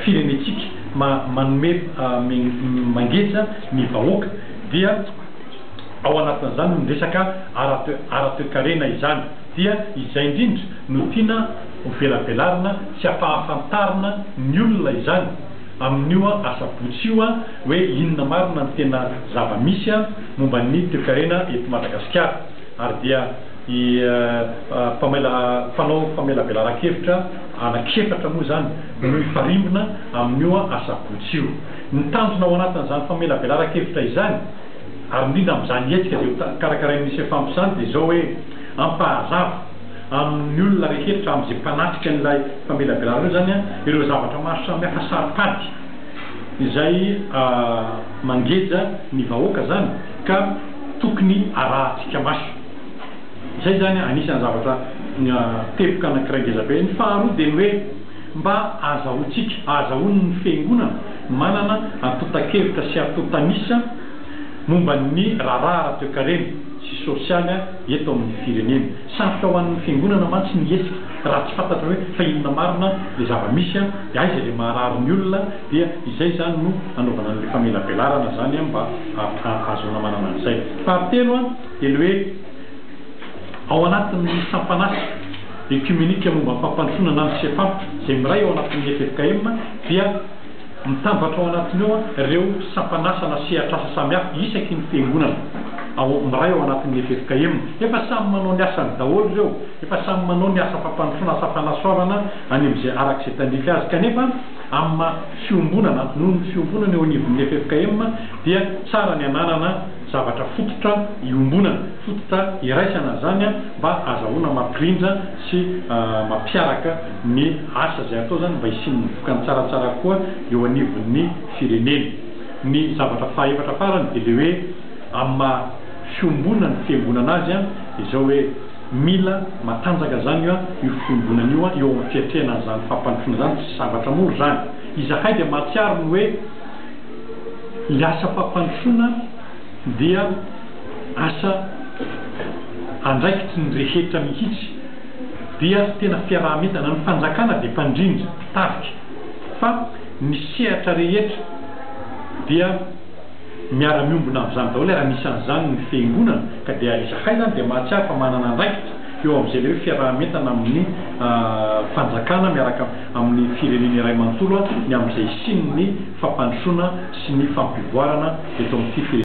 firenetsika manome mangeja ny vahoaka dia ao anatin'izany no resaka ara-toe-karena izany dia izay indrindra no tiana velabelaarina sy afahafantarina ny olona izany amin'io asabotsy io hoe inona marina ny tena zava-misy momba ny toe-karena eto Madagasikara ary dia fanao famelabelaran-kevitra anankefatra moa zany no ifarimbona amin'io asabotsy io. Ny tanjona ao anatin'izany famelabelaran-kevitra izany ary indrindra amin'izany hetsika izay karakarain'nisy fampisany dia zao hoe ampahazava amin'ny olona rehetra amin'izay mpanatrika n'ilay famelabelaran io zany ireo zavatra maro samihafa saripady izay mangeja ny vahoaka zany ka tokony arahantsika maso. Izay zany anisan'ny zavatra teboka anankiray ngeza be. Ny faharoa dia ny hoe mba azahoany ny fiangonana manana antotan-kevitra sy antotanisa momba ny raharaha toe-karena sy sosialy eto amin'ny firenena. Sarotra ho an'ny fiangonana mantsy ny hetsika raha tsy fantatra hoe fa inona marina le zava-misy dia aiza le maharary ny olona dia izay zany no anaovana an'ilay famelabelarana zany mba ahazoana manana an'izay. Fahatelo dia le hoe ao anatin'ny sampanasa ekumenika momba fampandrosoana na ny CFAM izay miray ao anatin'ny FFKM dia mitambatra ao anatiny eo ireo sampanasa na sehatr'asa samihafa isaky ny fiangonana miray ao anatin'ny FFKM. Efa samy manao ny asany daholo ireo, efa samy manao ny asa fampandrosoana asa fanasoavana any amin'izay arak'izay tandrika azy kanefa amin'ny fiombonana noho ny fiombonana eo anivon'ny FFKM dia tsara ny ananana zavatra fototra iombonana, fototra iraisana zany mba azahoana mampirindra sy mampiaraka ny asa izay atao zany mba hisin'ny vokany tsaratsara koa eo anivon'ny firenena. Ny zavatra fahaefatra farany dia le hoe amin'ny fiombonana ny fiangonana azy izao hoe mila matanjaka zany io fiombonana io eo amin'ny fiatrehana zany fampandrosoana zany tsy zavatra mora zany. Izahay dia mahatsiaro ny hoe le asa fampandrosoana dia asa andraikitsy ny rehetra mihitsy dia tena fiarahametana ny fanjakana dia mpandrindra tarika fa ny sehatra rehetra dia miara-miombona amin'izany daholo raha misy an'izany ny fiangonana ka dia izahay zany dia mahatsiaro fa manana andraikitra eo amin'izay le hoe fiarahametana amin'ny fanjakana miaraka amin'ny firenena iray manontolo ny amin'izay siny ny fampandrosoana sy ny fampivoarana eto amin'ity firenena.